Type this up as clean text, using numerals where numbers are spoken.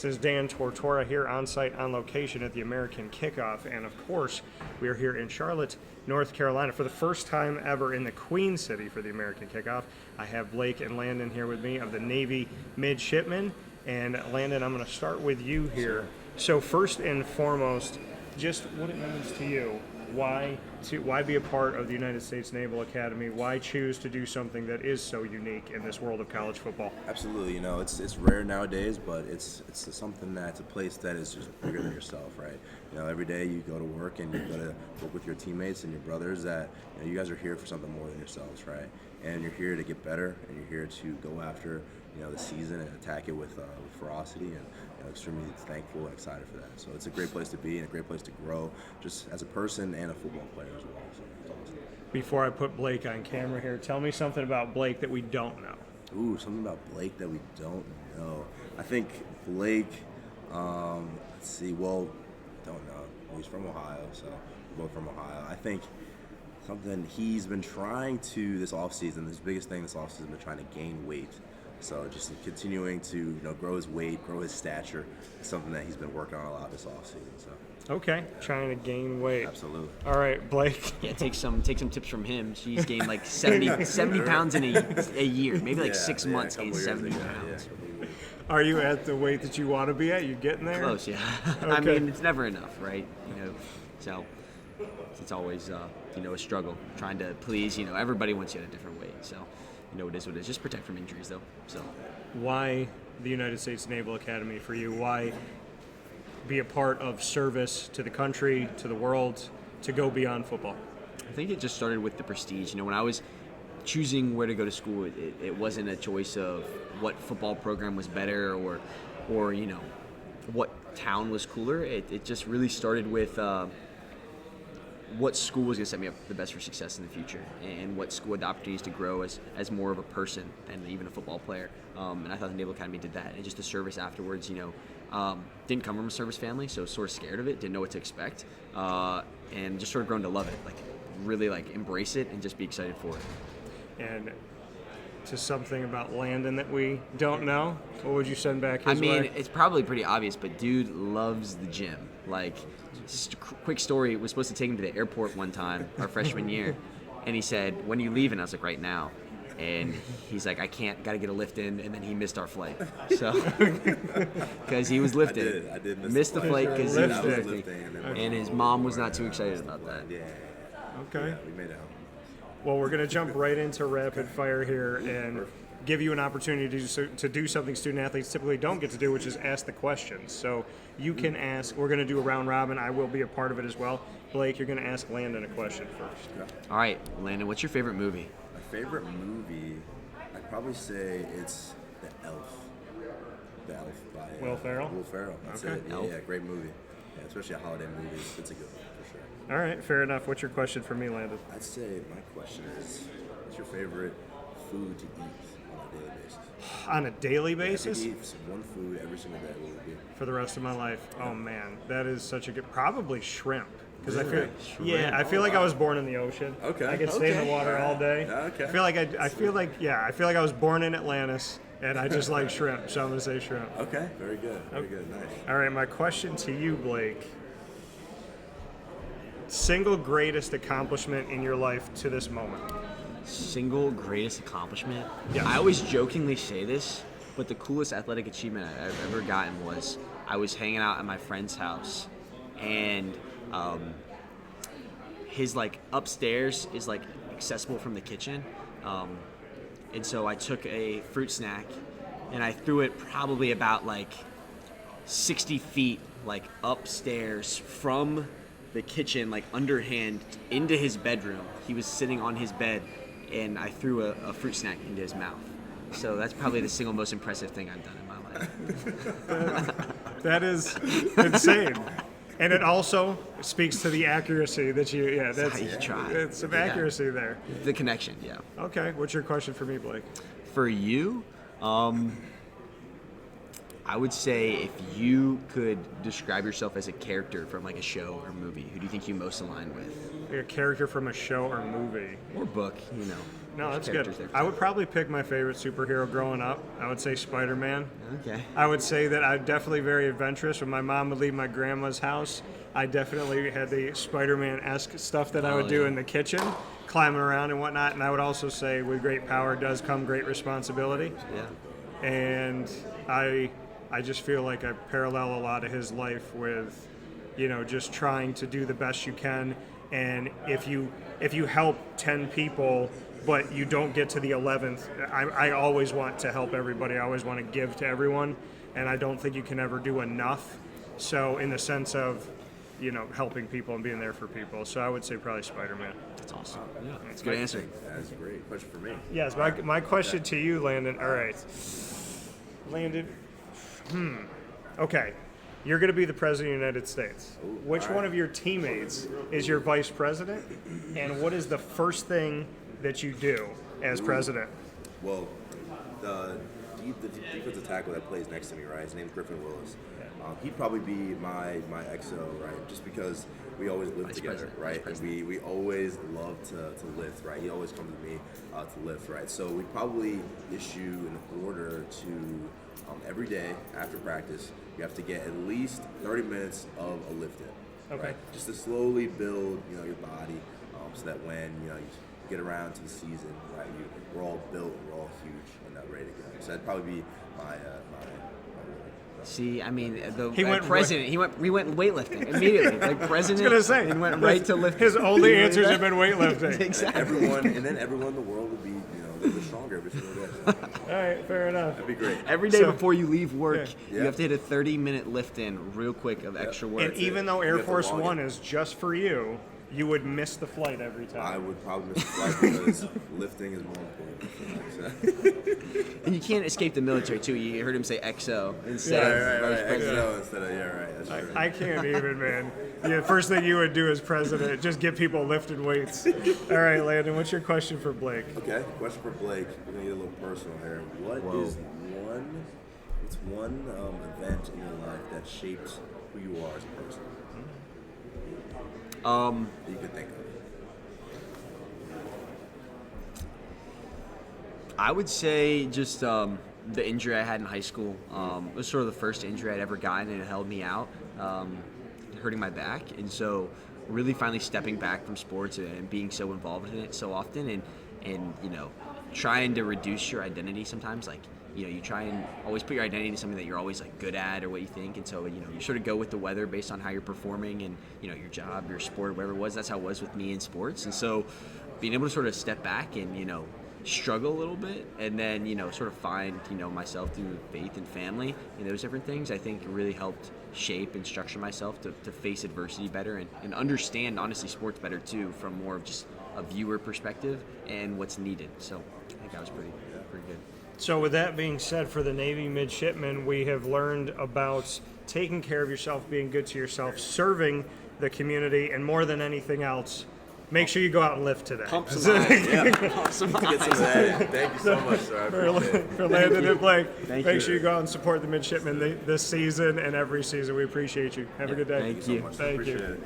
is Dan Tortora here on site on location at the American Kickoff. And of course, we are here in Charlotte, North Carolina for the first time ever in the Queen City for the American Kickoff. I have Blake and Landon here with me of the Navy Midshipmen. And Landon, I'm going to start with you here. So first and foremost, just what it means to you. Why be a part of the United States Naval Academy? Why choose to do something that is so unique in this world of college football? Absolutely, it's rare nowadays, but it's something that's a place that is just bigger than yourself, right? Every day you go to work and you got to work with your teammates and your brothers. That you guys are here for something more than yourselves, right? And you're here to get better, and you're here to go after the season and attack it with ferocity, and extremely thankful and excited for that. So it's a great place to be and a great place to grow, just as a person and a football player as well. So it's awesome. Before I put Blake on camera here, tell me something about Blake that we don't know. Ooh, something about Blake that we don't know. I think Blake, let's see, well, don't know. Well, he's from Ohio, so we're both from Ohio. I think something he's been trying to this offseason, his biggest thing this offseason has been trying to gain weight. So just continuing to grow his weight, grow his stature, is something that he's been working on a lot this offseason. So. Okay, trying to gain weight. Absolutely. All right, Blake. Yeah, take some tips from him. He's gained like 70 pounds in a year, maybe like 6 months, gained 70 pounds. Yeah. Are you at the weight that you want to be at? You getting there? Close, yeah. Okay. I mean, it's never enough, right? So it's always a struggle trying to please. Everybody wants you at a different weight, so. It is what it is. Just protect from injuries, though. So, why the United States Naval Academy for you? Why be a part of service to the country, to the world, to go beyond football? I think it just started with the prestige. When I was choosing where to go to school, it wasn't a choice of what football program was better or what town was cooler. It just really started with what school was going to set me up the best for success in the future, and what school had the opportunities to grow as more of a person than even a football player. And I thought the Naval Academy did that. And just the service afterwards, didn't come from a service family, so sort of scared of it, didn't know what to expect, and just sort of grown to love it, really embrace it and just be excited for it. And to something about Landon that we don't know, what would you send back his way? It's probably pretty obvious, but dude loves the gym. Just a quick story, we were supposed to take him to the airport one time, our freshman year, and he said, "When are you leaving?" I was like, "Right now." And he's like, "I can't, got to get a lift in," and then he missed our flight. So, because he was lifting. I did miss the flight because he was lifting. lifting. And his mom was not too excited about that. Yeah. Okay. Yeah, we made it home. Well, we're going to jump right into rapid fire here and give you an opportunity to do something student athletes typically don't get to do, which is ask the questions. So you can ask. We're going to do a round robin. I will be a part of it as well. Blake, you're going to ask Landon a question first. Yeah. All right, Landon, what's your favorite movie? My favorite movie, I'd probably say it's The Elf. The Elf by Will Ferrell? Will Ferrell. That's Okay. it. Elf. Yeah, great movie. Yeah, especially a holiday movie. It's a good one for sure. All right, fair enough. What's your question for me, Landon? I'd say my question is, what's your favorite food to eat on a daily basis? On a daily If basis? you eat one food every single day, what would it be? For the rest of my life. Oh man, that is such a good. Probably shrimp, because Really? I feel like I was born in the ocean. Okay. I could stay in the Okay. water all day. Okay. I feel like I was born in Atlantis, and I just like shrimp, so I'm gonna say shrimp. Okay, very good. Very good. Nice. All right, my question to you, Blake. Single greatest accomplishment in your life to this moment. Single greatest accomplishment? Yes. I always jokingly say this, but the coolest athletic achievement I've ever gotten was I was hanging out at my friend's house, and his upstairs is accessible from the kitchen, and so I took a fruit snack and I threw it probably about 60 feet upstairs from the kitchen, underhand, into his bedroom. He was sitting on his bed, and I threw a fruit snack into his mouth. So that's probably the single most impressive thing I've done in my life. That is insane. And it also speaks to the accuracy that that's how you try. It's some accuracy there. The connection, yeah. Okay, what's your question for me, Blake? For you, I would say if you could describe yourself as a character from a show or movie, who do you think you most align with? A character from a show or movie. Or book, No, that's good. characters there. I would probably pick my favorite superhero growing up. I would say Spider-Man. Okay. I would say that I'm definitely very adventurous. When my mom would leave my grandma's house, I definitely had the Spider-Man-esque stuff that I would do in the kitchen, climbing around and whatnot. And I would also say with great power does come great responsibility. Yeah. And I just feel like I parallel a lot of his life with, just trying to do the best you can. And if you help 10 people, but you don't get to the 11th, I always want to help everybody. I always want to give to everyone, and I don't think you can ever do enough. So in the sense of, helping people and being there for people. So I would say probably Spider-Man. That's awesome. Yeah, that's a good answer. That's a great question for me. Yes, my question to you, Landon. All right. Landon, okay. You're going to be the President of the United States. Which one of your teammates is your vice president? And what is the first thing that you do as president? Well, the defensive tackle that plays next to me, right? His name's Griffin Willis. He'd probably be my XO, right? Just because we always live together, right? And we always love to lift, right? He always comes to me to lift, right? So we probably issue an order to every day after practice, you have to get at least 30 minutes of a lift in. Okay. Right? Just to slowly build, your body, so that when you get around to the season, right? We're all built, we're all huge, and ready to go. So that'd probably be my See, I mean, He went president. We went weightlifting immediately. Like president. I was gonna say, and went right to lifting. His only answers have been weightlifting. Exactly. everyone in the world would be, a little bit stronger every single day. All right, fair enough. That'd be great. Every day So- before you leave work, Yeah. you have to hit a 30-minute lift in real quick of extra work. And even though You Air have to Force log One in. is just for you, you would miss the flight every time. I would probably miss the flight because lifting is more important. And you can't escape the military too. You heard him say XO instead of vice president. XO instead of That's true. I can't even, man. The first thing you would do as president, just get people lifting weights. All right, Landon, what's your question for Blake? Okay, question for Blake. We're gonna get a little personal here. What's one event in your life that shaped who you are as a person? That you could think of. I would say just the injury I had in high school. It was sort of the first injury I'd ever gotten, and it held me out, hurting my back. And so really finally stepping back from sports and being so involved in it so often and trying to reduce your identity sometimes. Like, you try and always put your identity into something that you're always like good at or what you think. And so, you sort of go with the weather based on how you're performing and, your job, your sport, whatever it was. That's how it was with me in sports. And so being able to sort of step back and, struggle a little bit and then sort of find myself through faith and family and those different things, I think really helped shape and structure myself to face adversity better and understand honestly sports better too from more of just a viewer perspective and what's needed. So I think that was pretty good. So with that being said, for the Navy Midshipmen, we have learned about taking care of yourself, being good to yourself, serving the community, and more than anything else, make sure you go out and lift today. Pump some iron. Pump some Get some of that in. Thank you so much, sir. I appreciate it. For Landon and Blake, Thank make you. sure you go out and support the Midshipmen this season and every season. We appreciate you. Have a good day. Thank you. So much. Thank Appreciate you. it.